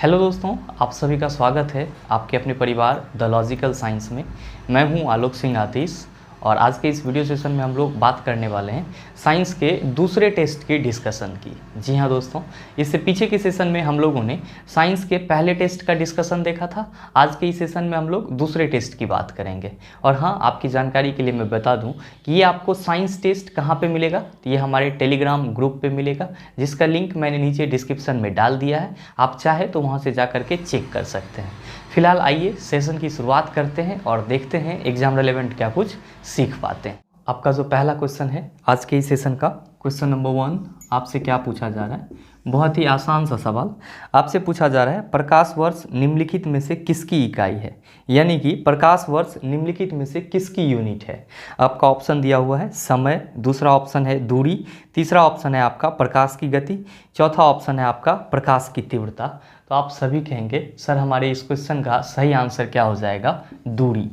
Hello दोस्तों, आप सभी का स्वागत है आपके अपने परिवार द लॉजिकल साइंस में। मैं हूं आलोक सिंह आतिश और आज के इस वीडियो सेशन में हम लोग बात करने वाले हैं साइंस के दूसरे टेस्ट की डिस्कशन की। जी हाँ दोस्तों, इससे पीछे के सेशन में हम लोगों ने साइंस के पहले टेस्ट का डिस्कशन देखा था। आज के इस सेशन में हम लोग दूसरे टेस्ट की बात करेंगे। और हाँ, आपकी जानकारी के लिए मैं बता दूं कि ये आपको साइंस टेस्ट कहाँ पे मिलेगा, तो ये हमारे टेलीग्राम ग्रुप पे मिलेगा, जिसका लिंक मैंने नीचे डिस्क्रिप्शन में डाल दिया है। आप चाहे तो वहाँ से जा करके चेक कर सकते हैं। फिलहाल आइए सेशन की शुरुआत करते हैं और देखते हैं एग्जाम रेलेवेंट क्या कुछ सीख पाते हैं। आपका जो पहला क्वेश्चन है आज के इस सेशन का, क्वेश्चन नंबर 1 आपसे क्या पूछा जा रहा है। बहुत ही आसान सा सवाल आपसे पूछा जा रहा है, प्रकाश वर्ष निम्नलिखित में से किसकी इकाई है, यानी कि प्रकाश वर्ष निम्नलिखित में से किसकी यूनिट है। आपका ऑप्शन दिया हुआ है समय, दूसरा ऑप्शन है दूरी, तीसरा ऑप्शन है आपका प्रकाश की गति, चौथा ऑप्शन है आपका प्रकाश की तीव्रता। तो आप सभी कहेंगे सर हमारे इस क्वेश्चन का सही आंसर क्या हो जाएगा, दूरी।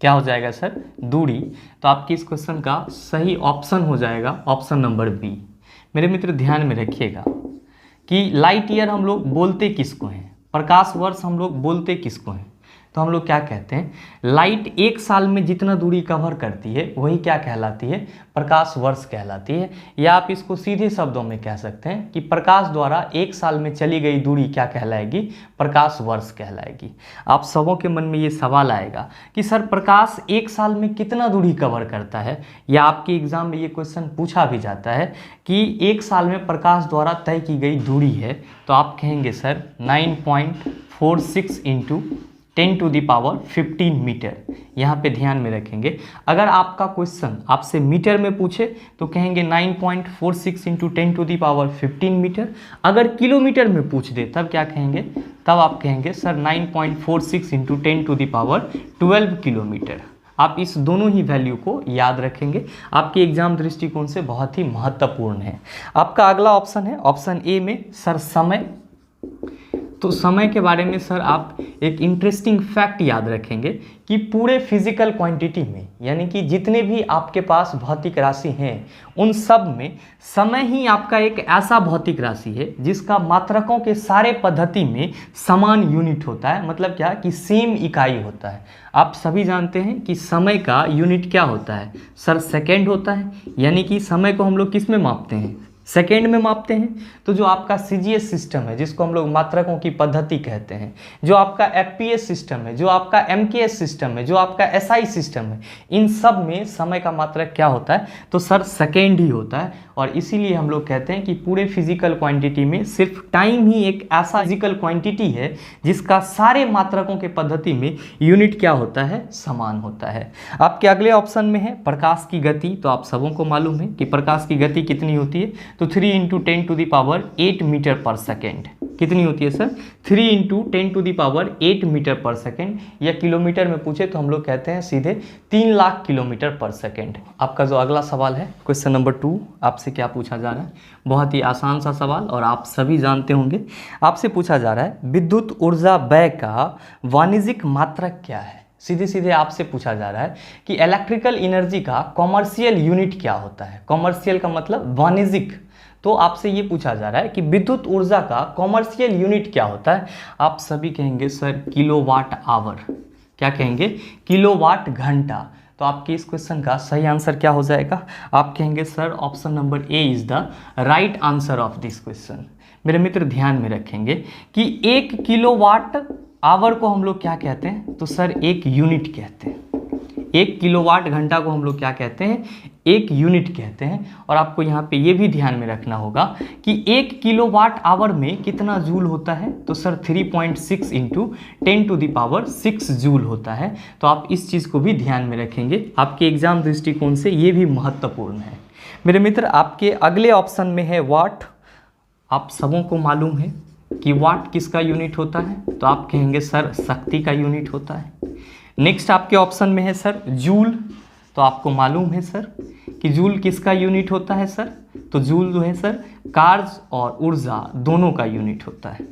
क्या हो जाएगा सर, दूरी। तो आपके इस क्वेश्चन का सही ऑप्शन हो जाएगा ऑप्शन नंबर बी। मेरे मित्र ध्यान में रखिएगा कि लाइट ईयर हम लोग बोलते किसको हैं, प्रकाश वर्ष हम लोग बोलते किसको हैं। तो हम लोग क्या कहते हैं, लाइट एक साल में जितना दूरी कवर करती है वही क्या कहलाती है, प्रकाश वर्ष कहलाती है। या आप इसको सीधे शब्दों में कह सकते हैं कि प्रकाश द्वारा एक साल में चली गई दूरी क्या कहलाएगी, प्रकाश वर्ष कहलाएगी। आप सबों के मन में ये सवाल आएगा कि सर प्रकाश एक साल में कितना दूरी कवर करता है, या आपके एग्जाम में ये क्वेश्चन पूछा भी जाता है कि एक साल में प्रकाश द्वारा तय की गई दूरी है। तो आप कहेंगे सर 9.46 इंटू 10⁻15 मीटर। यहाँ पे ध्यान में रखेंगे, अगर आपका क्वेश्चन आपसे मीटर में पूछे तो कहेंगे 9.46 इंटू 10⁻15 मीटर। अगर किलोमीटर में पूछ दे तब क्या कहेंगे, तब आप कहेंगे सर 9.46 इंटू 10⁻12 किलोमीटर। आप इस दोनों ही वैल्यू को याद रखेंगे, आपके एग्जाम दृष्टिकोण से बहुत ही महत्वपूर्ण है। आपका अगला ऑप्शन है ऑप्शन ए में सर समय। तो समय के बारे में सर आप एक इंटरेस्टिंग फैक्ट याद रखेंगे कि पूरे फिजिकल क्वांटिटी में, यानी कि जितने भी आपके पास भौतिक राशि हैं उन सब में समय ही आपका एक ऐसा भौतिक राशि है जिसका मात्रकों के सारे पद्धति में समान यूनिट होता है। मतलब क्या कि सेम इकाई होता है। आप सभी जानते हैं कि समय का यूनिट क्या होता है सर, सेकेंड होता है। यानी कि समय को हम लोग किस में मापते हैं, सेकेंड में मापते हैं। तो जो आपका सीजीएस सिस्टम है जिसको हम लोग मात्रकों की पद्धति कहते हैं, जो आपका एफपीएस सिस्टम है, जो आपका एमकेएस सिस्टम है, जो आपका एसआई सिस्टम है, इन सब में समय का मात्रक क्या होता है, तो सर सेकेंड ही होता है। और इसीलिए हम लोग कहते हैं कि पूरे फिजिकल क्वांटिटी में सिर्फ टाइम ही एक ऐसा फिजिकल क्वांटिटी है जिसका सारे मात्रकों के पद्धति में यूनिट क्या होता है, समान होता है। आपके अगले ऑप्शन में है प्रकाश की गति। तो आप सबों को मालूम है कि प्रकाश की गति कितनी होती है, तो 3 इंटू 10⁸ मीटर पर सेकेंड। कितनी होती है सर, 3 इंटू 10⁸ मीटर पर सेकेंड। या किलोमीटर में पूछे तो हम लोग कहते हैं सीधे 3 लाख किलोमीटर पर सेकेंड। आपका जो अगला सवाल है क्वेश्चन नंबर 2 आपसे क्या पूछा जा रहा है, बहुत ही आसान सा सवाल और आप सभी जानते होंगे। आपसे पूछा जा रहा है विद्युत ऊर्जा व्यय का वाणिज्यिक मात्रक क्या है। सीधे सीधे आपसे पूछा जा रहा है कि इलेक्ट्रिकल एनर्जी का कॉमर्शियल यूनिट क्या होता है। कॉमर्शियल का मतलब वाणिज्यिक। तो आपसे ये पूछा जा रहा है कि विद्युत ऊर्जा का कॉमर्शियल यूनिट क्या होता है। आप सभी कहेंगे सर किलोवाट आवर। क्या कहेंगे, किलोवाट घंटा। तो आपके इस क्वेश्चन का सही आंसर क्या हो जाएगा, आप कहेंगे sir option number A is the right answer of this question. मेरे मित्र ध्यान में रखेंगे कि 1 किलोवाट आवर को हम लोग क्या कहते हैं, तो सर एक यूनिट कहते हैं। 1 किलोवाट घंटा को हम लोग क्या कहते हैं, एक यूनिट कहते हैं। और आपको यहाँ पे ये भी ध्यान में रखना होगा कि 1 किलोवाट आवर में कितना जूल होता है, तो सर 3.6 इंटू 10⁻6 जूल होता है। तो आप इस चीज़ को भी ध्यान में रखेंगे, आपके एग्जाम दृष्टिकोण से ये भी महत्वपूर्ण है। मेरे मित्र आपके अगले ऑप्शन में है वाट। आप सबों को मालूम है कि वाट किसका यूनिट होता है, तो आप कहेंगे सर शक्ति का यूनिट होता है। नेक्स्ट आपके ऑप्शन में है सर जूल। तो आपको मालूम है सर कि जूल किसका यूनिट होता है सर, तो जूल जो है सर कार्य और ऊर्जा दोनों का यूनिट होता है।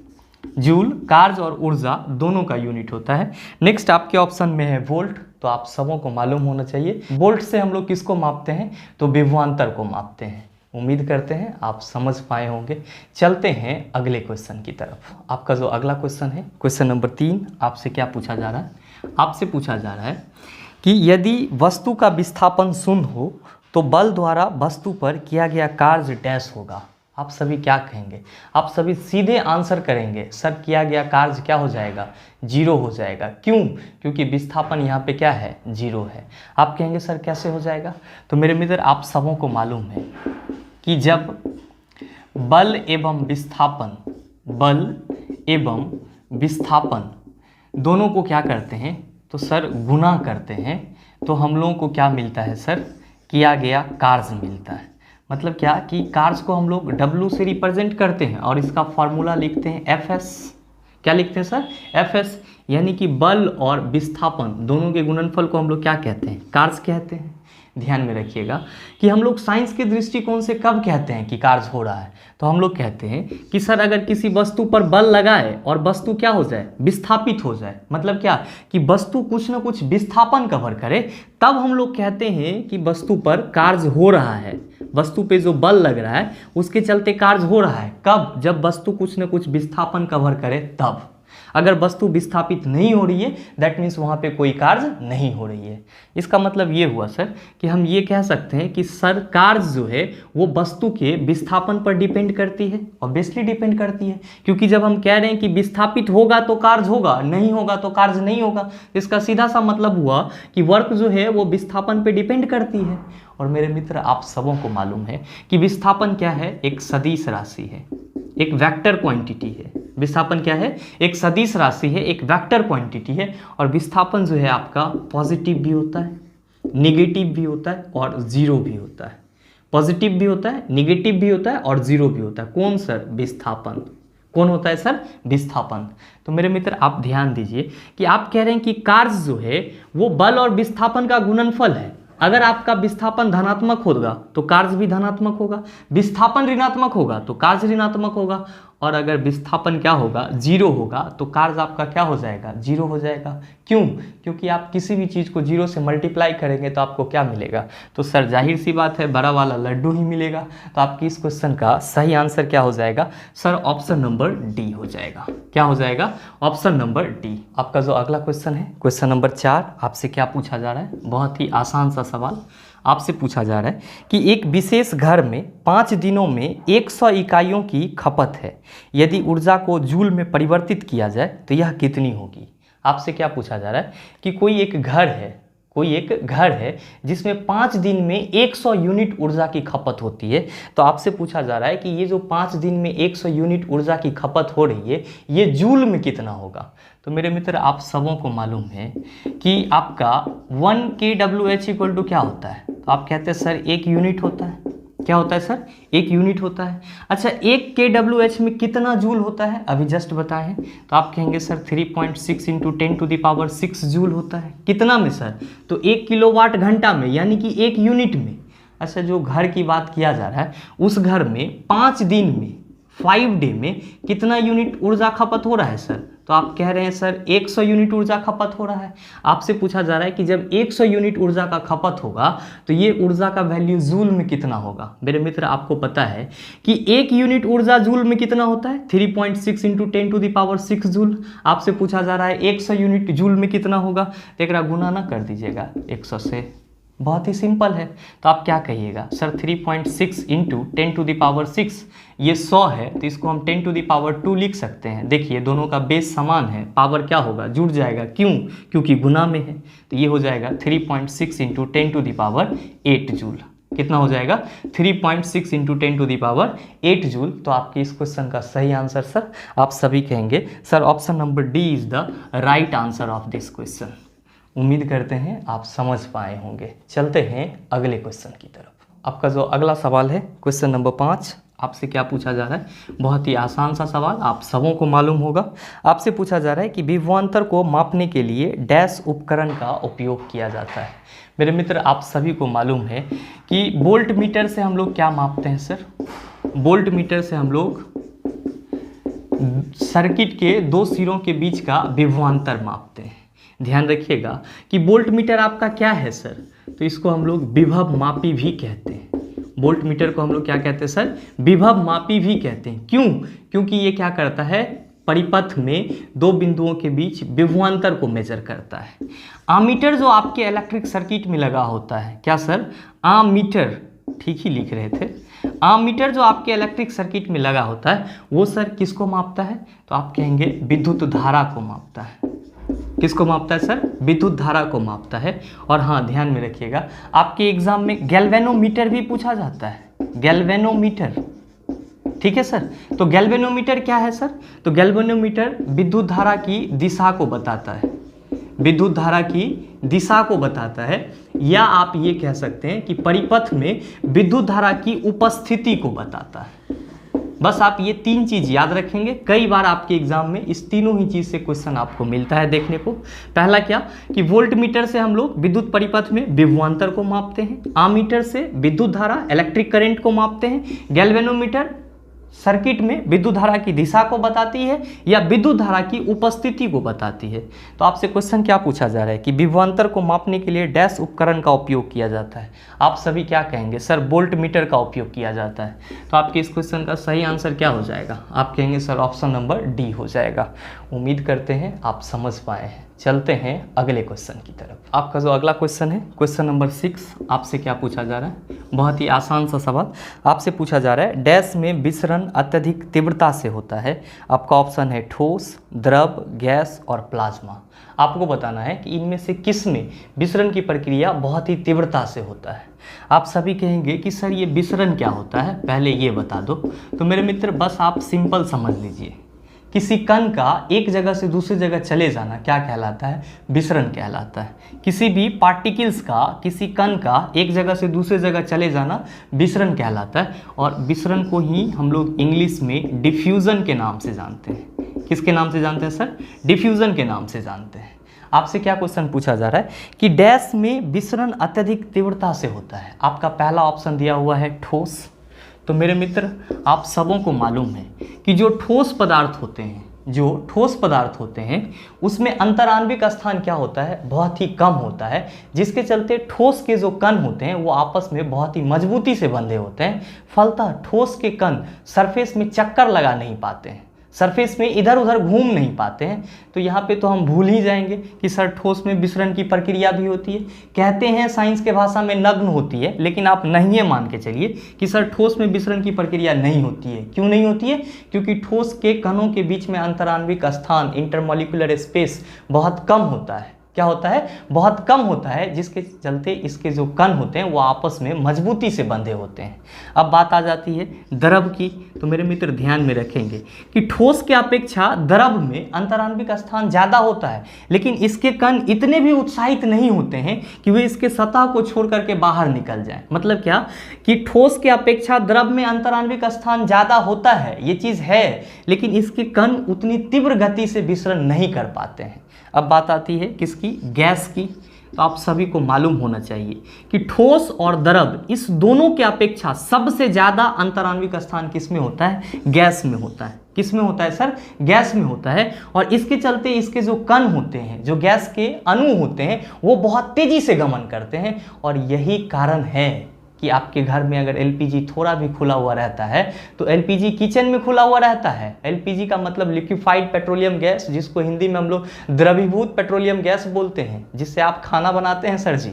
जूल कार्य और ऊर्जा दोनों का यूनिट होता है। नेक्स्ट आपके ऑप्शन में है वोल्ट। तो आप सबों को मालूम होना चाहिए वोल्ट से हम लोग किसको मापते हैं, तो विभवांतर को मापते हैं। उम्मीद करते हैं आप समझ पाए होंगे। चलते हैं अगले क्वेश्चन की तरफ। आपका जो अगला क्वेश्चन है, क्वेश्चन नंबर 3, आपसे क्या पूछा जा रहा है? आपसे पूछा जा रहा है कि यदि वस्तु का विस्थापन शून्य हो तो बल द्वारा वस्तु पर किया गया कार्य डैश होगा। आप सभी क्या कहेंगे? आप सभी सीधे आंसर करेंगे, सर किया गया कार्य क्या हो जाएगा? 0 हो जाएगा। क्यों? क्योंकि विस्थापन यहाँ पे क्या है? 0 है। आप कहेंगे सर कैसे हो जाएगा? तो मेरे मित्र आप सबों को मालूम है कि जब बल एवं विस्थापन दोनों को क्या करते हैं तो सर गुना करते हैं, तो हम लोगों को क्या मिलता है सर? किया गया कार्य मिलता है। मतलब क्या कि कार्य को हम लोग W से रिप्रेजेंट करते हैं और इसका फॉर्मूला लिखते हैं Fs। क्या लिखते हैं सर? Fs, यानी कि बल और विस्थापन दोनों के गुणनफल को हम लोग क्या कहते हैं? कार्य कहते हैं। ध्यान में रखिएगा कि हम लोग साइंस के दृष्टिकोण से कब कहते हैं कि कार्य हो रहा है, तो हम लोग कहते हैं कि सर अगर किसी वस्तु पर बल लगाए और वस्तु क्या हो जाए? विस्थापित हो जाए। मतलब क्या कि वस्तु कुछ ना कुछ विस्थापन कवर करे, तब हम लोग कहते हैं कि वस्तु पर कार्य हो रहा है। वस्तु पे जो बल लग रहा है उसके चलते कार्य हो रहा है। कब? जब वस्तु कुछ ना कुछ विस्थापन कवर करे तब। अगर वस्तु विस्थापित नहीं हो रही है दैट मीन्स वहाँ पे कोई कार्य नहीं हो रही है। इसका मतलब ये हुआ सर कि हम ये कह सकते हैं कि सर कार्य जो है वो वस्तु के विस्थापन पर डिपेंड करती है। ऑब्वियसली डिपेंड करती है, क्योंकि जब हम कह रहे हैं कि विस्थापित होगा तो कार्य होगा, नहीं होगा तो कार्य नहीं होगा। इसका सीधा सा मतलब हुआ कि वर्क जो है वो विस्थापन पर डिपेंड करती है। और मेरे मित्र आप सबों को मालूम है कि विस्थापन क्या है? एक सदिश राशि है, एक वेक्टर क्वांटिटी है। विस्थापन क्या है? एक सदिश राशि है, एक वेक्टर क्वांटिटी है। और विस्थापन जो है आपका पॉजिटिव भी होता है, निगेटिव भी होता है और जीरो भी होता है। पॉजिटिव भी होता है, निगेटिव भी होता है और जीरो भी होता है। कौन सर? विस्थापन। कौन होता है सर? विस्थापन। तो मेरे मित्र आप ध्यान दीजिए कि आप कह रहे हैं कि कार्य जो है वो बल और विस्थापन का गुणनफल है। अगर आपका विस्थापन धनात्मक होगा तो कार्य भी धनात्मक होगा, विस्थापन ऋणात्मक होगा तो कार्य ऋणात्मक होगा, और अगर विस्थापन क्या होगा? 0 होगा तो कार्य आपका क्या हो जाएगा? 0 हो जाएगा। क्यों? क्योंकि आप किसी भी चीज़ को 0 से मल्टीप्लाई करेंगे तो आपको क्या मिलेगा? तो सर जाहिर सी बात है बड़ा वाला लड्डू ही मिलेगा। तो आपकी इस क्वेश्चन का सही आंसर क्या हो जाएगा? सर ऑप्शन नंबर डी हो जाएगा। क्या हो जाएगा? Option number D. आपका जो अगला क्वेश्चन है, क्वेश्चन नंबर 4, आपसे क्या पूछा जा रहा है? बहुत ही आसान सा सवाल आपसे पूछा जा रहा है कि एक विशेष घर में 5 दिनों में 100 इकाइयों की खपत है। यदि ऊर्जा को जूल में परिवर्तित किया जाए तो यह कितनी होगी? आपसे क्या पूछा जा रहा है कि कोई एक घर है जिसमें 5 दिन में 100 यूनिट ऊर्जा की खपत होती है। तो आपसे पूछा जा रहा है कि ये जो 5 दिन में 100 यूनिट ऊर्जा की खपत हो रही है ये जूल में कितना होगा? तो मेरे मित्र आप सबों को मालूम है कि आपका 1 kWh इक्वल टू क्या होता है? तो आप कहते हैं सर 1 यूनिट होता है। क्या होता है सर? 1 यूनिट होता है। अच्छा 1 kWh में कितना जूल होता है? अभी जस्ट बताए हैं। तो आप कहेंगे सर 3.6 × 10⁻⁶ जूल होता है। कितना में सर? तो 1 किलोवाट घंटा में, यानी कि 1 यूनिट में। अच्छा जो घर की बात किया जा रहा है उस घर में 5 दिन में 5 डे में कितना यूनिट ऊर्जा खपत हो रहा है सर? तो आप कह रहे हैं सर 100 यूनिट ऊर्जा खपत हो रहा है। आपसे पूछा जा रहा है कि जब 100 यूनिट ऊर्जा का खपत होगा तो ये ऊर्जा का वैल्यू जूल में कितना होगा? मेरे मित्र आपको पता है कि 1 यूनिट ऊर्जा जूल में कितना होता है? 3.6 × 10⁻⁶ जूल। आपसे पूछा जा रहा है 100 यूनिट जूल में कितना होगा? तो एक गुना ना कर दीजिएगा 100 से, बहुत ही सिंपल है। तो आप क्या कहिएगा सर 3.6 × 10⁻⁶, ये 100 है तो इसको हम 10⁻² लिख सकते हैं। देखिए दोनों का बेस समान है, पावर क्या होगा? जुड़ जाएगा। क्यों? क्योंकि गुना में है। तो ये हो जाएगा 3.6 × 10⁸ जूल। कितना हो जाएगा? 3.6 × 10⁸ जूल। तो आपके इस क्वेश्चन का सही आंसर सर आप सभी कहेंगे sir option number D is the right answer of this question. उम्मीद करते हैं आप समझ पाए होंगे। चलते हैं अगले क्वेश्चन की तरफ। आपका जो अगला सवाल है क्वेश्चन नंबर 5, आपसे क्या पूछा जा रहा है? बहुत ही आसान सा सवाल, आप सबों को मालूम होगा। आपसे पूछा जा रहा है कि विभवांतर को मापने के लिए डैश उपकरण का उपयोग किया जाता है। मेरे मित्र आप सभी को मालूम है कि वोल्ट मीटर से हम लोग क्या मापते हैं सर? वोल्ट मीटर से हम लोग सर्किट के 2 सिरों के बीच का विभवांतर मापते हैं। ध्यान रखिएगा कि वोल्ट मीटर आपका क्या है सर? तो इसको हम लोग विभव मापी भी कहते हैं। वोल्ट मीटर को हम लोग क्या कहते हैं सर, विभव मापी भी कहते हैं। क्यों? क्योंकि ये क्या करता है, परिपथ में दो बिंदुओं के बीच विभवांतर को मेजर करता है। आमीटर जो आपके इलेक्ट्रिक सर्किट में लगा होता है, क्या सर, आमीटर, ठीक ही लिख रहे थे, आमीटर जो आपके इलेक्ट्रिक सर्किट में लगा होता है वो सर किसको मापता है, तो आप कहेंगे विद्युत धारा को मापता है। किसको मापता है सर, विद्युत धारा को मापता है। और हाँ, ध्यान में रखिएगा, आपके एग्जाम में गैल्वेनोमीटर भी पूछा जाता है, गैल्वेनोमीटर, ठीक है सर। तो गैल्वेनोमीटर क्या है सर, तो गैल्वेनोमीटर विद्युत धारा की दिशा को बताता है, विद्युत धारा की दिशा को बताता है, या आप ये कह सकते हैं कि परिपथ में विद्युत धारा की उपस्थिति को बताता है। बस आप ये तीन चीज याद रखेंगे, कई बार आपके एग्जाम में इस तीनों ही चीज से क्वेश्चन आपको मिलता है देखने को। पहला क्या कि वोल्ट मीटर से हम लोग विद्युत परिपथ में विभवांतर को मापते हैं, आमीटर से विद्युत धारा इलेक्ट्रिक करंट को मापते हैं, गैल्वेनोमीटर सर्किट में विद्युत धारा की दिशा को बताती है या विद्युत धारा की उपस्थिति को बताती है। तो आपसे क्वेश्चन क्या पूछा जा रहा है कि विभवांतर को मापने के लिए डैश उपकरण का उपयोग किया जाता है। आप सभी क्या कहेंगे सर, वोल्ट मीटर का उपयोग किया जाता है। तो आपके इस क्वेश्चन का सही आंसर क्या हो जाएगा, आप कहेंगे सर ऑप्शन नंबर डी हो जाएगा। उम्मीद करते हैं आप समझ पाए हैं। चलते हैं अगले क्वेश्चन की तरफ। आपका जो अगला क्वेश्चन है, क्वेश्चन नंबर 6, आपसे क्या पूछा जा रहा है, बहुत ही आसान सा सवाल आपसे पूछा जा रहा है। डैश में विसरण अत्यधिक तीव्रता से होता है। आपका ऑप्शन है ठोस, द्रव, गैस और प्लाज्मा। आपको बताना है कि इनमें से किस में विसरण की प्रक्रिया बहुत ही तीव्रता से होता है। आप सभी कहेंगे कि सर ये विसरण क्या होता है, पहले ये बता दो। तो मेरे मित्र बस आप सिंपल समझ लीजिए, किसी कण का एक जगह से दूसरी जगह चले जाना क्या कहलाता है, विसरण कहलाता है। किसी भी पार्टिकल्स का, किसी कण का एक जगह से दूसरी जगह चले जाना विसरण कहलाता है। और विसरण को ही हम लोग इंग्लिश में डिफ्यूजन के नाम से जानते हैं। किसके नाम से जानते हैं सर, डिफ्यूजन के नाम से जानते हैं। आपसे क्या क्वेश्चन पूछा जा रहा है कि डैश में विसरण अत्यधिक तीव्रता से होता है। आपका पहला ऑप्शन दिया हुआ है ठोस। तो मेरे मित्र आप सबों को मालूम है कि जो ठोस पदार्थ होते हैं, जो ठोस पदार्थ होते हैं उसमें अंतराण्विक स्थान क्या होता है, बहुत ही कम होता है, जिसके चलते ठोस के जो कण होते हैं वो आपस में बहुत ही मजबूती से बंधे होते हैं। फलतः ठोस के कण सरफेस में चक्कर लगा नहीं पाते हैं, सरफेस में इधर उधर घूम नहीं पाते हैं। तो यहाँ पे तो हम भूल ही जाएंगे कि सर ठोस में विसरण की प्रक्रिया भी होती है। कहते हैं साइंस के भाषा में नग्न होती है, लेकिन आप नहीं है मान के चलिए कि सर ठोस में विसरण की प्रक्रिया नहीं होती है। क्यों नहीं होती है? क्योंकि ठोस के कणों के बीच में अंतराण्विक स्थान, इंटरमॉलिक्यूलर स्पेस बहुत कम होता है। क्या होता है? बहुत कम होता है, जिसके चलते इसके जो कण होते हैं वो आपस में मजबूती से बंधे होते हैं। अब बात आ जाती है द्रव की। तो मेरे मित्र ध्यान में रखेंगे कि ठोस के अपेक्षा द्रव में अंतराण्विक स्थान ज़्यादा होता है, लेकिन इसके कण इतने भी उत्साहित नहीं होते हैं कि वे इसके सतह को छोड़ करके बाहर निकल जाएं। मतलब क्या कि ठोस के अपेक्षा द्रव में अंतराण्विक स्थान ज़्यादा होता है, ये चीज़ है, लेकिन इसके कण उतनी तीव्र गति से विसरण नहीं कर पाते हैं। अब बात आती है किसकी? गैस की। तो आप सभी को मालूम होना चाहिए कि ठोस और द्रव इस दोनों के अपेक्षा सबसे ज़्यादा अंतराण्विक स्थान किस में होता है? गैस में होता है। किस में होता है सर? गैस में होता है। और इसके चलते इसके जो कण होते हैं, जो गैस के अणु होते हैं, वो बहुत तेज़ी से गमन करते हैं। और यही कारण है कि आपके घर में अगर एलपीजी थोड़ा भी खुला हुआ रहता है तो एलपीजी किचन में खुला हुआ रहता है। एलपीजी का मतलब लिक्विफाइड पेट्रोलियम गैस, जिसको हिंदी में हम लोग द्रवीभूत पेट्रोलियम गैस बोलते हैं, जिससे आप खाना बनाते हैं सर जी।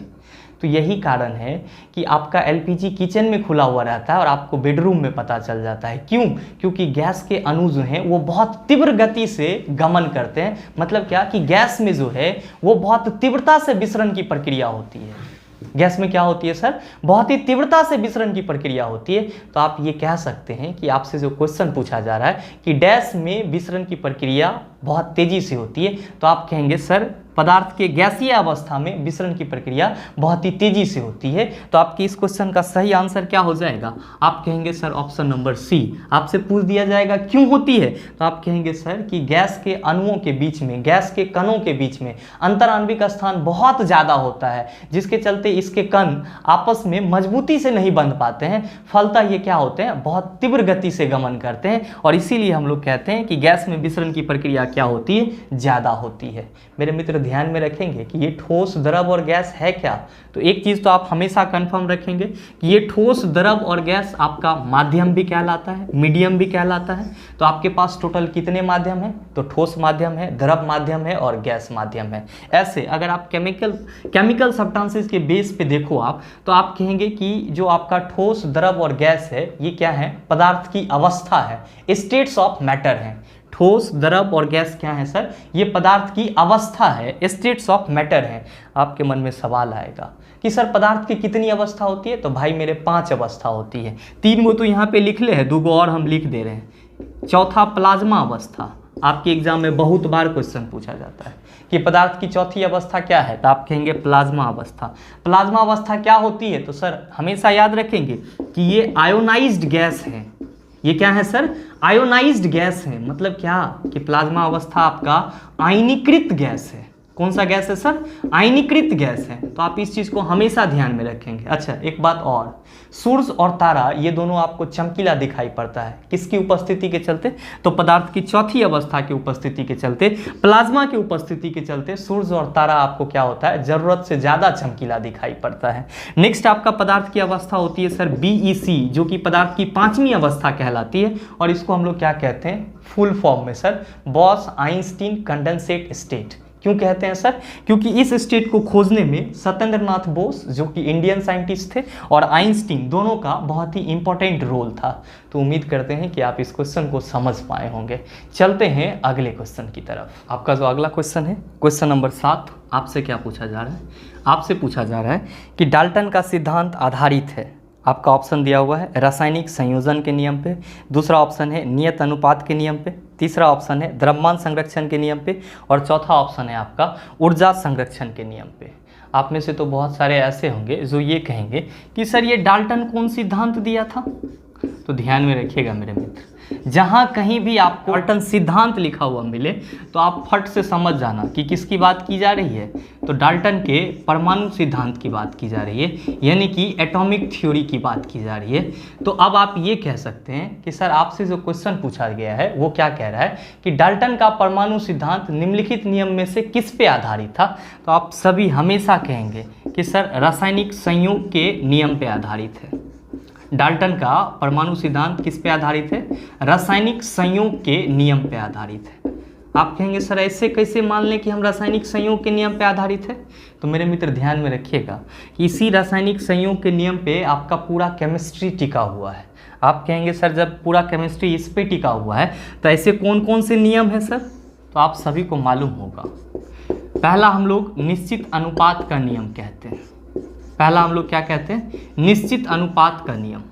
तो यही कारण है कि आपका एलपीजी किचन में खुला हुआ रहता है और आपको बेडरूम में पता चल जाता है। क्यों? क्योंकि गैस के अणु जो हैं वो बहुत तीव्र गति से गमन करते हैं। मतलब क्या कि गैस में जो है वो बहुत तीव्रता से विसरण की प्रक्रिया होती है। गैस में क्या होती है सर? बहुत ही तीव्रता से विसरण की प्रक्रिया होती है। तो आप ये कह सकते हैं कि आपसे जो क्वेश्चन पूछा जा रहा है कि डैश में विसरण की प्रक्रिया बहुत तेजी से होती है, तो आप कहेंगे सर पदार्थ के गैसीय अवस्था में विसरण की प्रक्रिया बहुत ही तेजी से होती है। तो आपकी इस क्वेश्चन का सही आंसर क्या हो जाएगा? आप कहेंगे सर ऑप्शन नंबर सी। आपसे पूछ दिया जाएगा क्यों होती है, तो आप कहेंगे सर कि गैस के अणुओं के बीच में, गैस के कणों के बीच में अंतराण्विक स्थान बहुत ज़्यादा होता है, जिसके चलते इसके कण आपस में मजबूती से नहीं बंध पाते हैं। फलतः ये क्या होते हैं? बहुत तीव्र गति से गमन करते हैं। और इसीलिए हम लोग कहते हैं कि गैस में विसरण की प्रक्रिया क्या होती है? ज़्यादा होती है। मेरे मित्र ध्यान में रखेंगे कि ये ठोस, द्रव और गैस है क्या, तो एक चीज़ तो आप हमेशा कंफर्म रखेंगे कि ये ठोस, द्रव और गैस आपका माध्यम भी कहलाता है, मीडियम भी कहलाता है। तो आपके पास टोटल कितने माध्यम हैं, तो ठोस माध्यम है, द्रव माध्यम है और गैस माध्यम है। ऐसे अगर आप केमिकल सब्सटेंसेस के बेस पे देखो आप, तो आप कहेंगे कि जो आपका ठोस, द्रव और गैस है ये क्या है, पदार्थ की अवस्था है, स्टेट्स ऑफ मैटर हैं। ठोस, द्रव और गैस क्या है सर, ये पदार्थ की अवस्था है, स्टेट्स ऑफ मैटर है। आपके मन में सवाल आएगा कि सर पदार्थ की कितनी अवस्था होती है, तो भाई मेरे 5 अवस्था होती है। 3 गो तो यहाँ पे लिख ले है, 2 गो और हम लिख दे रहे हैं। चौथा प्लाज्मा अवस्था, आपके एग्जाम में बहुत बार क्वेश्चन पूछा जाता है कि पदार्थ की चौथी अवस्था क्या है, तो आप कहेंगे प्लाज्मा अवस्था। प्लाज्मा अवस्था क्या होती है, तो सर हमेशा याद रखेंगे कि ये आयोनाइज्ड गैस है। ये क्या है सर, आयोनाइज्ड गैस है। मतलब क्या कि प्लाज्मा अवस्था आपका आयनीकृत गैस है। कौन सा गैस है सर, आयनीकृत गैस है। तो आप इस चीज को हमेशा ध्यान में रखेंगे। अच्छा एक बात और, सूर्य और तारा ये दोनों आपको चमकीला दिखाई पड़ता है, किसकी उपस्थिति के चलते, तो पदार्थ की चौथी अवस्था की उपस्थिति के चलते, प्लाज्मा की उपस्थिति के चलते सूर्य और तारा आपको क्या होता है, जरूरत से ज्यादा चमकीला दिखाई पड़ता है। नेक्स्ट आपका पदार्थ की अवस्था होती है सर BEC, जो कि पदार्थ की 5वीं अवस्था कहलाती है, और इसको हम लोग क्या कहते हैं फुल फॉर्म में sir, boss Einstein condensate state. क्यों कहते हैं सर, क्योंकि इस स्टेट को खोजने में सत्येंद्र नाथ बोस जो कि इंडियन साइंटिस्ट थे और आइंस्टीन दोनों का बहुत ही इंपॉर्टेंट रोल था। तो उम्मीद करते हैं कि आप इस क्वेश्चन को समझ पाए होंगे। चलते हैं अगले क्वेश्चन की तरफ। आपका जो अगला क्वेश्चन है, क्वेश्चन नंबर 7, आपसे क्या पूछा जा रहा है, आपसे पूछा जा रहा है कि डाल्टन का सिद्धांत आधारित है, आपका ऑप्शन दिया हुआ है रासायनिक संयोजन के नियम पे, दूसरा ऑप्शन है नियत अनुपात के नियम पे, तीसरा ऑप्शन है द्रव्यमान संरक्षण के नियम पे, और चौथा ऑप्शन है आपका ऊर्जा संरक्षण के नियम पे। आप में से तो बहुत सारे ऐसे होंगे जो ये कहेंगे कि सर ये डाल्टन कौन सिद्धांत दिया था, तो ध्यान में रखिएगा मेरे मित्र, जहां कहीं भी आपको डाल्टन सिद्धांत लिखा हुआ मिले तो आप फट से समझ जाना कि किसकी बात की जा रही है, तो डाल्टन के परमाणु सिद्धांत की बात की जा रही है, यानी कि एटॉमिक थ्योरी की बात की जा रही है। तो अब आप ये कह सकते हैं कि सर आपसे जो क्वेश्चन पूछा गया है वो क्या कह रहा है कि डाल्टन का परमाणु सिद्धांत निम्नलिखित नियम में से किस पे आधारित था, तो आप सभी हमेशा कहेंगे कि सर रासायनिक संयोग के नियम पे आधारित है। डाल्टन का परमाणु सिद्धांत किस पे आधारित है, रासायनिक संयोग के नियम पे आधारित है। आप कहेंगे सर ऐसे कैसे मान लें कि हम रासायनिक संयोग के नियम पे आधारित है, तो मेरे मित्र ध्यान में रखिएगा कि इसी रासायनिक संयोग के नियम पे आपका पूरा केमिस्ट्री टिका हुआ है। आप कहेंगे सर जब पूरा केमिस्ट्री इस पे टिका हुआ है तो ऐसे कौन कौन से नियम है सर, तो आप सभी को मालूम होगा। पहला हम लोग निश्चित अनुपात का नियम कहते हैं, पहला हम लोग क्या कहते हैं, निश्चित अनुपात का नियम।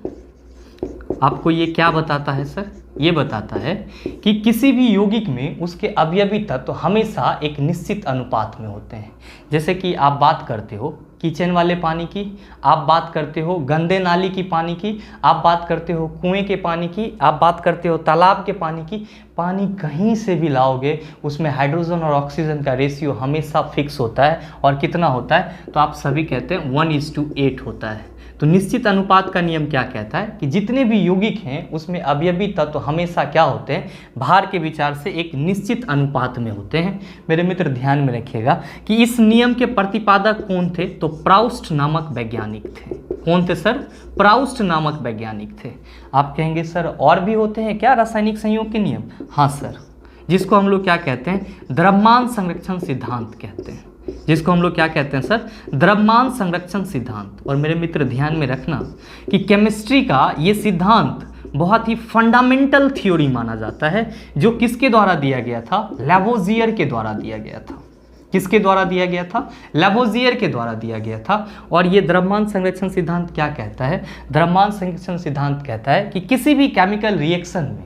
आपको ये क्या बताता है सर, ये बताता है कि किसी भी यौगिक में उसके अवयवी तत्व हमेशा एक निश्चित अनुपात में होते हैं। जैसे कि आप बात करते हो किचन वाले पानी की, आप बात करते हो गंदे नाली की पानी की, आप बात करते हो कुएं के पानी की, आप बात करते हो तालाब के पानी की, पानी कहीं से भी लाओगे उसमें हाइड्रोजन और ऑक्सीजन का रेशियो हमेशा फिक्स होता है। और कितना होता है, तो आप सभी कहते हैं 1:8 होता है। तो निश्चित अनुपात का नियम क्या कहता है कि जितने भी यौगिक हैं उसमें अवयवी तत्व हमेशा क्या होते हैं, भार के विचार से एक निश्चित अनुपात में होते हैं। मेरे मित्र ध्यान में रखिएगा कि इस नियम के प्रतिपादक कौन थे, तो प्राउस्ट नामक वैज्ञानिक थे। कौन थे सर, प्राउस्ट नामक वैज्ञानिक थे। आप कहेंगे सर और भी होते हैं क्या रासायनिक संयोग के नियम, हाँ सर, जिसको हम लोग क्या कहते हैं, द्रव्यमान संरक्षण सिद्धांत कहते हैं, जिसको हम लोग क्या कहते हैं सर, द्रव्यमान संरक्षण सिद्धांत। और मेरे मित्र ध्यान में रखना कि केमिस्ट्री का ये सिद्धांत बहुत ही फंडामेंटल थ्योरी माना जाता है, जो किसके द्वारा दिया गया था, लैवोजियर के द्वारा दिया गया था। किसके द्वारा दिया गया था, लैवोजियर के द्वारा दिया गया था। और ये द्रव्यमान संरक्षण सिद्धांत क्या कहता है, द्रव्यमान संरक्षण सिद्धांत कहता है कि किसी भी केमिकल रिएक्शन में,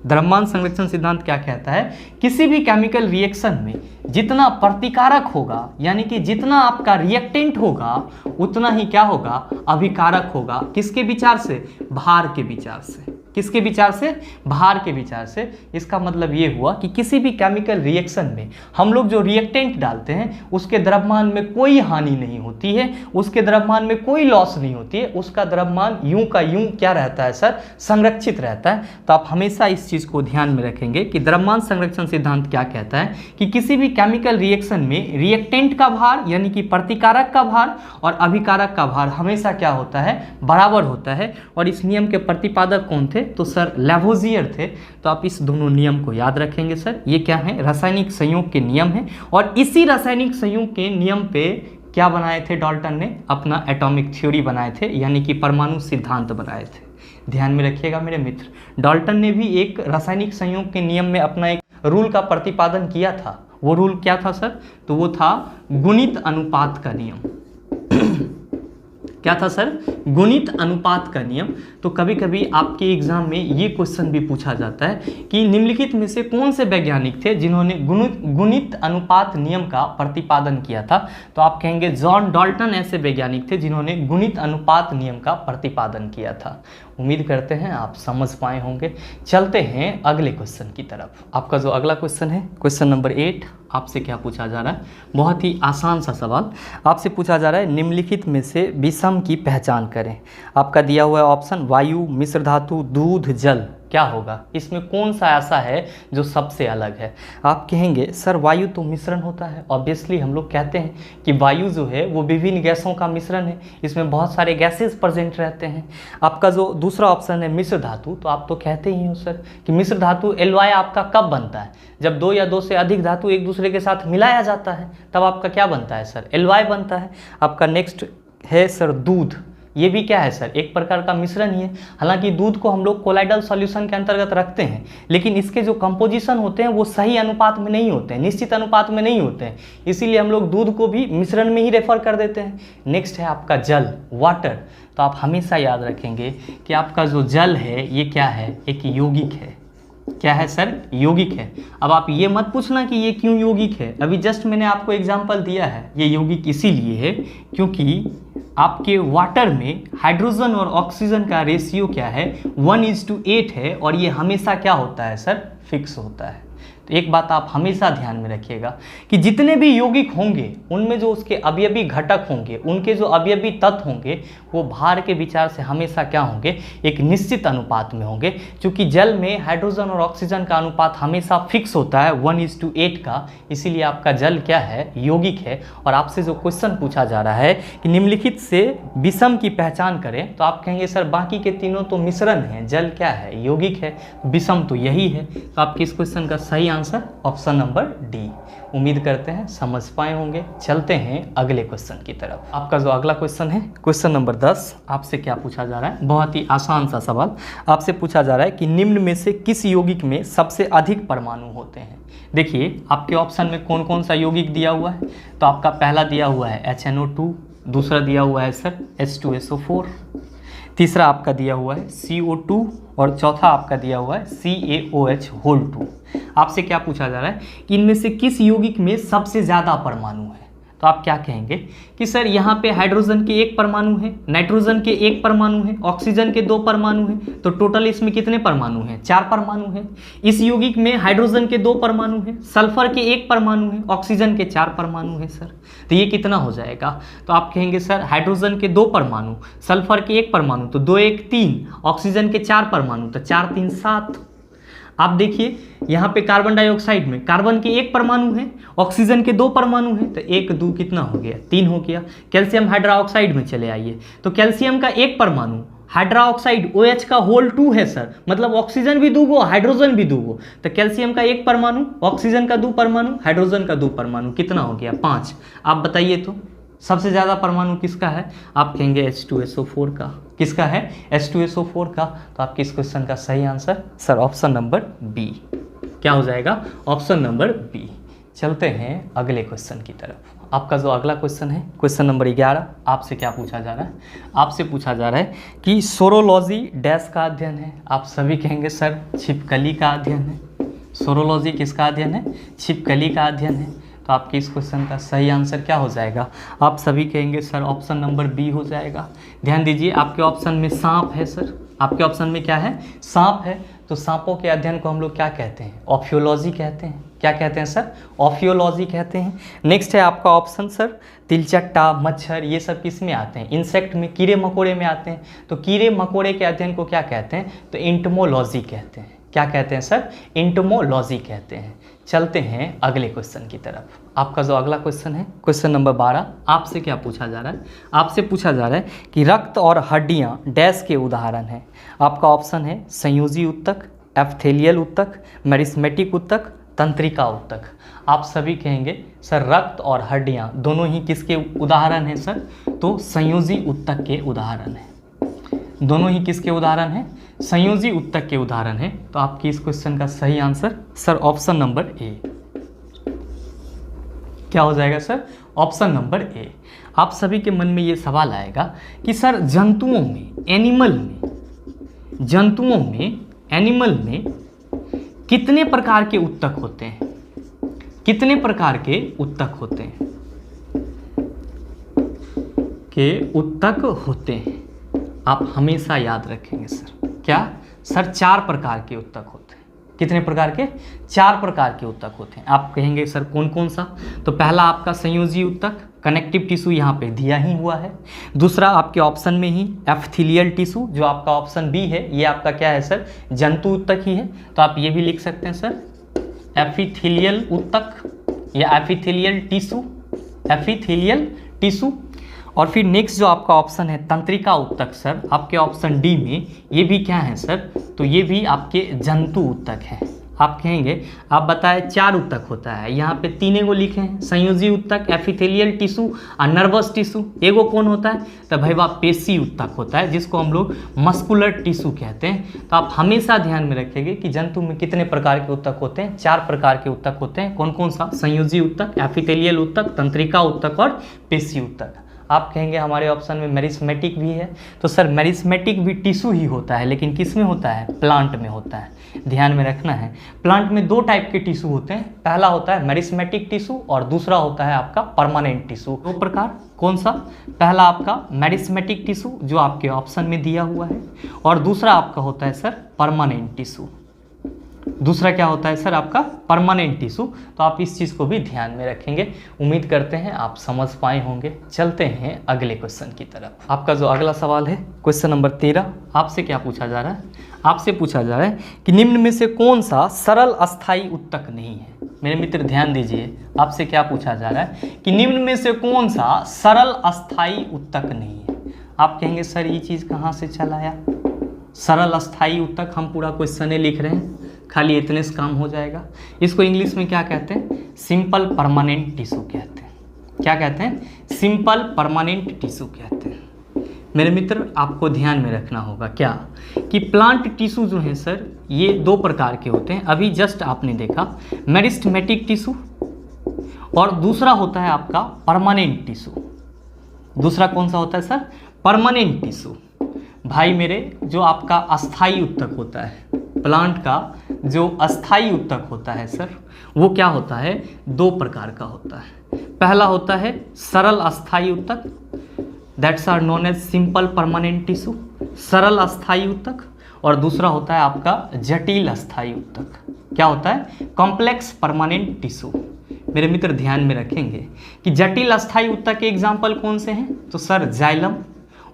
द्रव्यमान संरक्षण सिद्धांत क्या कहता है, किसी भी केमिकल रिएक्शन में जितना प्रतिकारक होगा, यानी कि जितना आपका रिएक्टेंट होगा उतना ही क्या होगा, अभिकारक होगा। किसके विचार से, भार के विचार से। किसके विचार से, भार के विचार से। इसका मतलब ये हुआ कि किसी भी केमिकल रिएक्शन में हम लोग जो रिएक्टेंट डालते हैं उसके द्रव्यमान में कोई हानि नहीं होती है, उसके द्रव्यमान में कोई लॉस नहीं होती है, उसका द्रव्यमान यूं का यूं क्या रहता है सर, संरक्षित रहता है। तो आप हमेशा इस चीज को ध्यान में रखेंगे कि द्रव्यमान संरक्षण सिद्धांत क्या कहता है कि किसी भी केमिकल रिएक्शन में रिएक्टेंट का भार यानी कि प्रतिकारक का भार और अभिकारक का भार हमेशा क्या होता है, बराबर होता है। और इस नियम के प्रतिपादक कौन थे, तो सर लैवोजियर थे। तो आप इस दोनों नियम को याद रखेंगे सर। ये क्या है, रासायनिक संयोग के नियम है। और इसी रासायनिक संयोग के नियम पे क्या बनाए थे डाल्टन ने, अपना एटॉमिक थ्योरी बनाए थे, यानी कि परमाणु सिद्धांत बनाए थे। ध्यान में रखिएगा मेरे मित्र, डाल्टन ने भी एक रासायनिक संयोग के नियम में अपना एक रूल का प्रतिपादन किया था। वो रूल क्या था सर, तो वो था गुणित अनुपात का नियम। क्या था सर, गुणित अनुपात का नियम। तो कभी कभी आपके एग्जाम में ये क्वेश्चन भी पूछा जाता है कि निम्नलिखित में से कौन से वैज्ञानिक थे जिन्होंने गुणित अनुपात नियम का प्रतिपादन किया था। तो आप कहेंगे जॉन डाल्टन ऐसे वैज्ञानिक थे जिन्होंने गुणित अनुपात नियम का प्रतिपादन किया था। उम्मीद करते हैं आप समझ पाए होंगे। चलते हैं अगले क्वेश्चन की तरफ। आपका जो अगला क्वेश्चन है, क्वेश्चन नंबर 8, आपसे क्या पूछा जा रहा है, बहुत ही आसान सा सवाल आपसे पूछा जा रहा है। निम्नलिखित में से विषम की पहचान करें। आपका दिया हुआ है ऑप्शन वायु, मिश्र धातु, दूध, जल। क्या होगा इसमें, कौन सा ऐसा है जो सबसे अलग है। आप कहेंगे सर वायु तो मिश्रण होता है। ऑब्वियसली हम लोग कहते हैं कि वायु जो है वो विभिन्न गैसों का मिश्रण है, इसमें बहुत सारे गैसेस प्रेजेंट रहते हैं। आपका जो दूसरा ऑप्शन है मिश्र धातु, तो आप तो कहते ही हो सर कि मिश्र धातु एलवाई आपका कब बनता है, जब 2 या 2 से अधिक धातु एक दूसरे के साथ मिलाया जाता है, तब आपका क्या बनता है सर, एलवाई बनता है। आपका नेक्स्ट है सर दूध। ये भी क्या है सर, एक प्रकार का मिश्रण ही है। हालांकि दूध को हम लोग कोलाइडल सॉल्यूशन के अंतर्गत रखते हैं, लेकिन इसके जो कंपोजिशन होते हैं वो सही अनुपात में नहीं होते हैं, निश्चित अनुपात में नहीं होते हैं, इसीलिए हम लोग दूध को भी मिश्रण में ही रेफर कर देते हैं। नेक्स्ट है आपका जल, वाटर। तो आप हमेशा याद रखेंगे कि आपका जो जल है ये क्या है, एक यौगिक है। क्या है सर, यौगिक है। अब आप ये मत पूछना कि ये क्यों यौगिक है, अभी जस्ट मैंने आपको एग्जांपल दिया है। ये यौगिक इसीलिए है क्योंकि आपके वाटर में हाइड्रोजन और ऑक्सीजन का रेशियो क्या है, 1:8 है। और ये हमेशा क्या होता है सर, फिक्स होता है। तो एक बात आप हमेशा ध्यान में रखिएगा कि जितने भी यौगिक होंगे उनमें जो उसके अवयवी घटक होंगे, उनके जो अवयवी तत्व होंगे, वो भार के विचार से हमेशा क्या होंगे, एक निश्चित अनुपात में होंगे। क्योंकि जल में हाइड्रोजन और ऑक्सीजन का अनुपात हमेशा फिक्स होता है 1:8 का, इसीलिए आपका जल क्या है, यौगिक है। और आपसे जो क्वेश्चन पूछा जा रहा है कि निम्नलिखित से विषम की पहचान करें, तो आप कहेंगे सर बाकी के तीनों तो मिश्रण है, जल क्या है, यौगिक है, विषम तो यही है। तो आपके इस क्वेश्चन का सही आंसर ऑप्शन नंबर डी। उम्मीद करते हैं समझ पाए होंगे। चलते हैं अगले क्वेश्चन की तरफ। आपका जो अगला क्वेश्चन है, क्वेश्चन नंबर 10, आपसे क्या पूछा जा रहा है, बहुत ही आसान सा सवाल आपसे पूछा जा रहा है कि निम्न में से किस यौगिक में सबसे अधिक परमाणु होते हैं। देखिए आपके ऑप्शन में कौन कौन सा यौगिक दिया हुआ है। तो आपका पहला दिया हुआ है HNO2, दूसरा दिया हुआ है सर H2SO4, तीसरा आपका दिया हुआ है CO2 और चौथा आपका दिया हुआ है CaOH2। आपसे क्या पूछा जा रहा है कि इनमें से किस यौगिक में सबसे ज़्यादा परमाणु है। तो आप क्या कहेंगे कि सर यहाँ पे हाइड्रोजन के 1 परमाणु है, नाइट्रोजन के 1 परमाणु है, ऑक्सीजन के 2 परमाणु हैं, तो टोटल इसमें कितने परमाणु हैं, 4 परमाणु हैं। इस यौगिक में हाइड्रोजन के 2 परमाणु हैं, सल्फर के 1 परमाणु है, ऑक्सीजन के 4 परमाणु हैं सर। तो ये कितना हो जाएगा। तो आप कहेंगे सर हाइड्रोजन के 2 परमाणु, सल्फर के 1 परमाणु, तो 2 1 3, ऑक्सीजन के 4 परमाणु, तो 4 3 7। आप देखिए यहाँ पे कार्बन डाइऑक्साइड में कार्बन के 1 परमाणु है, ऑक्सीजन के 2 परमाणु हैं, तो 1 2 कितना हो गया, 3 हो गया। कैल्शियम हाइड्रोक्साइड में चले आइए, तो कैल्शियम का 1 परमाणु, हाइड्रोक्साइड OH का होल 2 है सर, मतलब ऑक्सीजन भी 2 गो, हाइड्रोजन भी 2 गो। तो कैल्शियम का 1 परमाणु, ऑक्सीजन का 2 परमाणु, हाइड्रोजन का 2 परमाणु, कितना हो गया, 5। आप बताइए तो सबसे ज़्यादा परमाणु किसका है। आप कहेंगे H2SO4 का। किसका है, H2SO4 का। तो आपके इस क्वेश्चन का सही answer sir option number B. क्या हो जाएगा, ऑप्शन नंबर बी। चलते हैं अगले क्वेश्चन की तरफ। आपका जो अगला क्वेश्चन है, क्वेश्चन नंबर 11, आपसे क्या पूछा जा रहा है। आपसे पूछा जा रहा है कि सोरोलॉजी डैश का अध्ययन है। आप सभी कहेंगे सर छिपकली का अध्ययन है। सोरोलॉजी किसका अध्ययन है, छिपकली का अध्ययन है। तो आपके इस क्वेश्चन का सही आंसर क्या हो जाएगा। आप सभी कहेंगे सर ऑप्शन नंबर बी हो जाएगा। ध्यान दीजिए आपके ऑप्शन में सांप है सर, आपके ऑप्शन में क्या है, सांप है। तो सांपों के अध्ययन को हम लोग क्या कहते हैं, ऑफियोलॉजी कहते हैं। क्या कहते हैं सर, ऑफियोलॉजी कहते हैं। नेक्स्ट है आपका ऑप्शन सर तिलचट्टा, मच्छर, ये सब किस में आते हैं, इंसेक्ट में, कीड़े मकोड़े में आते हैं। तो कीड़े मकोड़े के अध्ययन को क्या कहते हैं, तो एंटोमोलॉजी कहते हैं। क्या कहते हैं सर, एंटोमोलॉजी कहते हैं। चलते हैं अगले क्वेश्चन की तरफ। आपका जो अगला क्वेश्चन है, क्वेश्चन नंबर 12, आपसे क्या पूछा जा रहा है? आपसे पूछा जा रहा है कि रक्त और हड्डियां डैश के उदाहरण हैं। आपका ऑप्शन है संयोजी ऊतक, एपिथेलियल ऊतक, मेरिस्मेटिक ऊतक, तंत्रिका ऊतक। आप सभी कहेंगे सर रक्त और हड्डियां दोनों ही किसके उदाहरण हैं सर? तो संयोजी ऊतक के उदाहरण हैं। दोनों ही किसके उदाहरण हैं? संयोजी ऊतक के उदाहरण हैं। तो आपकी इस क्वेश्चन का सही answer sir option number A. क्या हो जाएगा सर? Option number A. आप सभी के मन में ये सवाल आएगा कि सर जंतुओं में, एनिमल में कितने प्रकार के ऊतक होते हैं? कितने प्रकार के ऊतक होते हैं? आप हमेशा याद रखेंगे सर। क्या सर? 4 प्रकार के ऊतक होते हैं। कितने प्रकार के? 4 प्रकार के ऊतक होते हैं। आप कहेंगे सर कौन कौन सा? तो पहला आपका संयोजी ऊतक, कनेक्टिव टिश्यू यहाँ पे दिया ही हुआ है। दूसरा आपके ऑप्शन में ही एपिथेलियल टिश्यू, जो आपका ऑप्शन बी है, ये आपका क्या है सर? जंतु ऊतक ही है। तो आप ये भी लिख सकते हैं सर एपिथेलियल ऊतक या एपिथेलियल टिश्यू। और फिर नेक्स्ट जो आपका ऑप्शन है तंत्रिका ऊतक सर, आपके ऑप्शन डी में, ये भी क्या है सर? तो ये भी आपके जंतु ऊतक है। आप कहेंगे आप बताएं 4 ऊतक होता है, यहाँ पे 3 गो लिखे हैं, संयोजी ऊतक, एपिथेलियल टिश्यू और नर्वस टिश्यू। एगो कौन होता है? तो भाई वह पेशी ऊतक होता है, जिसको हम लोग मस्कुलर टिश्यू कहते हैं। तो आप हमेशा ध्यान में रखेंगे कि जंतु में कितने प्रकार के ऊतक होते हैं? 4 प्रकार के ऊतक होते हैं। कौन कौन सा? संयोजी ऊतक, एपिथेलियल ऊतक, तंत्रिका ऊतक और पेशी ऊतक। आप कहेंगे हमारे ऑप्शन में मेरिस्मेटिक भी है। तो सर मेरिस्मेटिक भी टिश्यू ही होता है, लेकिन किस में होता है? प्लांट में होता है। ध्यान में रखना है, प्लांट में 2 टाइप के टिश्यू होते हैं। पहला होता है मेरिस्मेटिक टिश्यू और दूसरा होता है आपका परमानेंट टिश्यू। 2 प्रकार। कौन सा? पहला आपका मेरिस्मेटिक टिश्यू जो आपके ऑप्शन में दिया हुआ है, और दूसरा आपका होता है सर परमानेंट टिश्यू। दूसरा क्या होता है सर? आपका परमानेंट टिश्यू। तो आप इस चीज़ को भी ध्यान में रखेंगे। उम्मीद करते हैं आप समझ पाए होंगे। चलते हैं अगले क्वेश्चन की तरफ। आपका जो अगला सवाल है, क्वेश्चन नंबर 13, आपसे क्या पूछा जा रहा है? आपसे पूछा जा रहा है कि निम्न में से कौन सा सरल अस्थायी ऊतक नहीं है? मेरे मित्र ध्यान दीजिए, आपसे क्या पूछा जा रहा है कि निम्न में से कौन सा सरल अस्थायी ऊतक नहीं है? आप कहेंगे सर ये चीज़ कहाँ से चला आया? सरल अस्थायी ऊतक, हम पूरा क्वेश्चन लिख रहे हैं, खाली इतने से काम हो जाएगा। इसको इंग्लिश में क्या कहते हैं? सिंपल परमानेंट टिश्यू कहते हैं। क्या कहते हैं? सिंपल परमानेंट टिश्यू कहते हैं। मेरे मित्र आपको ध्यान में रखना होगा क्या कि प्लांट टिश्यू जो है सर, ये 2 प्रकार के होते हैं। अभी जस्ट आपने देखा मेरिस्टेमेटिक टिश्यू, और दूसरा होता है आपका परमानेंट टिश्यू। दूसरा कौन सा होता है सर? Permanent tissue. भाई मेरे, जो आपका अस्थायी ऊतक होता है, प्लांट का जो अस्थायी ऊतक होता है सर, वो क्या होता है? 2 प्रकार का होता है। पहला होता है सरल अस्थायी ऊतक, that's are known as simple permanent tissue, सरल अस्थायी ऊतक। और दूसरा होता है आपका जटिल अस्थायी ऊतक। क्या होता है? Complex permanent tissue. मेरे मित्र ध्यान में रखेंगे कि जटिल अस्थायी ऊतक के एग्जाम्पल कौन से हैं? तो सर जाइलम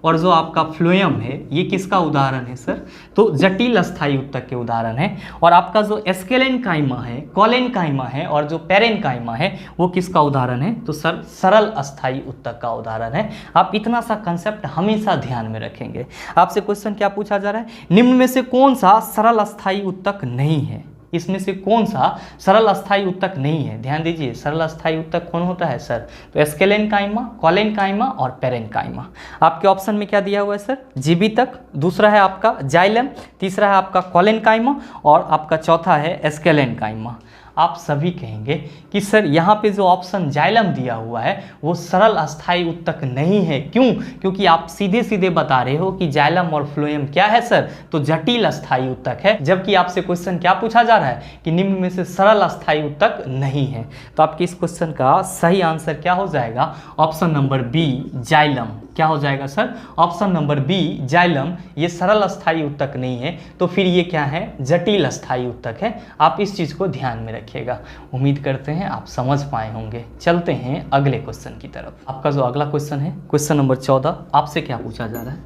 और जो आपका फ्लोएम है, ये किसका उदाहरण है सर? तो जटिल अस्थायी ऊतक के उदाहरण है। और आपका जो एस्केलेनकाइमा है, कोलेनकाइमा है और जो पेरेनकाइमा है, वो किसका उदाहरण है? तो सर सरल अस्थायी ऊतक का उदाहरण है। आप इतना सा कंसेप्ट हमेशा ध्यान में रखेंगे। आपसे क्वेश्चन क्या पूछा जा रहा है? निम्न में से कौन सा सरल अस्थायी ऊतक नहीं है? इसमें से कौन सा सरल अस्थायी ऊतक नहीं है? ध्यान दीजिए, सरल अस्थायी ऊतक कौन होता है सर? तो एस्केलेनकाइमा, कोलेनकाइमा और पेरेनकाइमा। आपके ऑप्शन में क्या दिया हुआ है सर? जीवितक, दूसरा है आपका जाइलम, तीसरा है आपका कोलेनकाइमा और आपका चौथा है एस्केलेनकाइमा। आप सभी कहेंगे कि सर यहाँ पे जो ऑप्शन जाइलम दिया हुआ है वो सरल अस्थायी ऊतक नहीं है। क्यों? क्योंकि आप सीधे सीधे बता रहे हो कि जाइलम और फ्लोएम क्या है सर? तो जटिल अस्थायी ऊतक है। जबकि आपसे क्वेश्चन क्या पूछा जा रहा है कि निम्न में से सरल अस्थायी ऊतक नहीं है। तो आपके इस क्वेश्चन का सही आंसर क्या हो जाएगा? Option number B, xylem. क्या हो जाएगा sir? Option number B, xylem. ये सरल अस्थायी ऊतक नहीं है, तो फिर ये क्या है? जटिल अस्थायी ऊतक है। आप इस चीज़ को ध्यान में रखिएगा। उम्मीद करते हैं आप समझ पाए होंगे। चलते हैं अगले क्वेश्चन की तरफ। आपका जो अगला क्वेश्चन है, क्वेश्चन नंबर 14, आपसे क्या पूछा जा रहा है?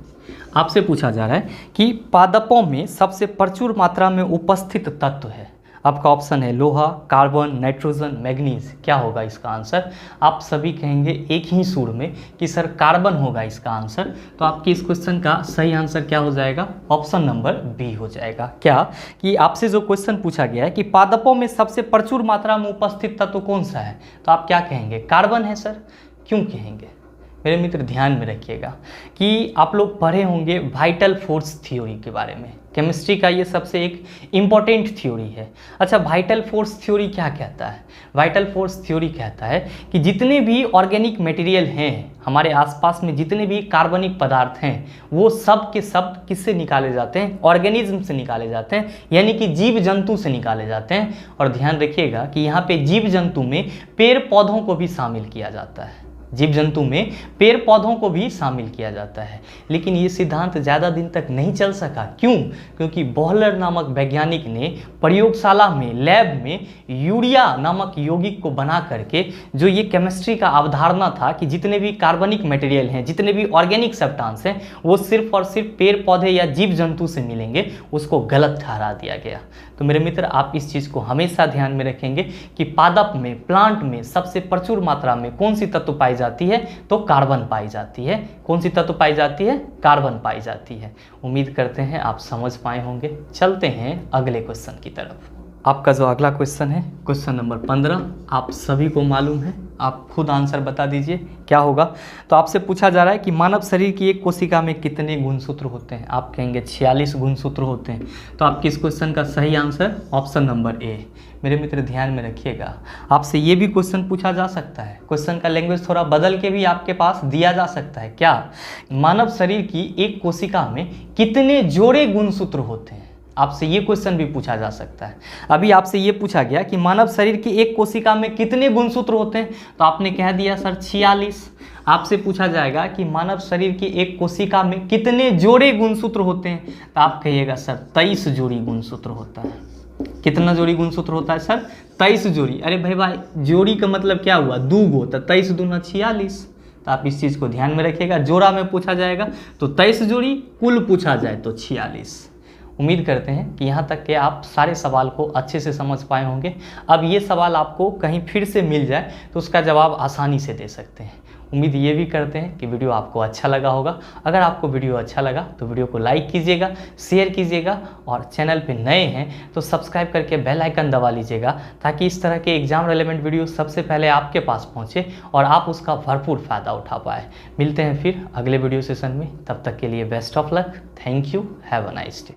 आपसे पूछा जा रहा है कि पादपों में सबसे प्रचुर मात्रा में उपस्थित तत्व है। आपका ऑप्शन है लोहा, कार्बन, नाइट्रोजन, मैग्नीज। क्या होगा इसका आंसर? आप सभी कहेंगे एक ही सुर में कि सर कार्बन होगा इसका आंसर। तो आपके इस क्वेश्चन का सही आंसर क्या हो जाएगा? ऑप्शन नंबर बी हो जाएगा। क्या कि आपसे जो क्वेश्चन पूछा गया है कि पादपों में सबसे प्रचुर मात्रा में उपस्थित तत्व कौन सा है, तो आप क्या कहेंगे? कार्बन है सर। क्यों कहेंगे? मेरे मित्र ध्यान में रखिएगा कि आप लोग पढ़े होंगे वाइटल फोर्स थ्योरी के बारे में। केमिस्ट्री का ये सबसे एक इम्पॉर्टेंट थ्योरी है। अच्छा, वाइटल फोर्स थ्योरी क्या कहता है? वाइटल फोर्स थ्योरी कहता है कि जितने भी ऑर्गेनिक मटेरियल हैं हमारे आसपास में, जितने भी कार्बनिक पदार्थ हैं, वो सब के सब किससे निकाले जाते हैं? ऑर्गेनिज्म से निकाले जाते हैं, यानी कि जीव जंतु से निकाले जाते हैं। और ध्यान रखिएगा कि यहाँ पे जीव जंतु में पेड़ पौधों को भी शामिल किया जाता है। जीव जंतु में पेड़ पौधों को भी शामिल किया जाता है। लेकिन ये सिद्धांत ज़्यादा दिन तक नहीं चल सका। क्यों? क्योंकि बॉहलर नामक वैज्ञानिक ने प्रयोगशाला में, लैब में यूरिया नामक यौगिक को बना करके जो ये केमिस्ट्री का अवधारणा था कि जितने भी कार्बनिक मटेरियल हैं, जितने भी ऑर्गेनिक सब्सटेंस हैं, वो सिर्फ और सिर्फ पेड़ पौधे या जीव जंतु से मिलेंगे, उसको गलत ठहरा दिया गया। तो मेरे मित्र, आप इस चीज़ को हमेशा ध्यान में रखेंगे कि पादप में, प्लांट में सबसे प्रचुर मात्रा में कौन सी तत्व पाई जाती है? तो कार्बन पाई जाती है। कौन सी तत्व पाई जाती है? कार्बन पाई जाती है। उम्मीद करते हैं आप समझ पाए होंगे। चलते हैं अगले क्वेश्चन की तरफ। आपका जो अगला क्वेश्चन है, क्वेश्चन नंबर 15, आप सभी को मालूम है, आप खुद आंसर बता दीजिए क्या होगा। तो आपसे पूछा जा रहा है कि मानव शरीर की एक कोशिका में कितने गुणसूत्र होते हैं? आप कहेंगे 46 गुणसूत्र होते हैं। तो आपके इस क्वेश्चन का सही आंसर ऑप्शन नंबर ए। मेरे मित्र ध्यान में रखिएगा, आपसे ये भी क्वेश्चन पूछा जा सकता है, क्वेश्चन का लैंग्वेज थोड़ा बदल के भी आपके पास दिया जा सकता है। क्या? मानव शरीर की एक कोशिका में कितने जोड़े गुणसूत्र होते हैं? आपसे ये क्वेश्चन भी पूछा जा सकता है। अभी आपसे ये पूछा गया कि मानव शरीर की एक कोशिका में कितने गुणसूत्र होते हैं, तो आपने कह दिया सर 46। आपसे पूछा जाएगा कि मानव शरीर की एक कोशिका में कितने जोड़े गुणसूत्र होते हैं, तो आप कहिएगा सर 23 जोड़ी गुणसूत्र होता है। कितना जोड़ी गुणसूत्र होता है सर? 23 जोड़ी। अरे भाई, जोड़ी का मतलब क्या हुआ? दो गो, तो 23 दूना 46। तो आप इस चीज़ को ध्यान में रखिएगा। जोड़ा में पूछा जाएगा तो 23 जोड़ी, कुल पूछा जाए तो 46। उम्मीद करते हैं कि यहाँ तक के आप सारे सवाल को अच्छे से समझ पाए होंगे। अब ये सवाल आपको कहीं फिर से मिल जाए तो उसका जवाब आसानी से दे सकते हैं। उम्मीद ये भी करते हैं कि वीडियो आपको अच्छा लगा होगा। अगर आपको वीडियो अच्छा लगा तो वीडियो को लाइक कीजिएगा, शेयर कीजिएगा, और चैनल पे नए हैं तो सब्सक्राइब करके बेल आइकन दबा लीजिएगा, ताकि इस तरह के एग्जाम रिलेवेंट वीडियो सबसे पहले आपके पास पहुँचे और आप उसका भरपूर फ़ायदा उठा पाए। मिलते हैं फिर अगले वीडियो सेशन में, तब तक के लिए best of luck. Thank you. Have a nice day.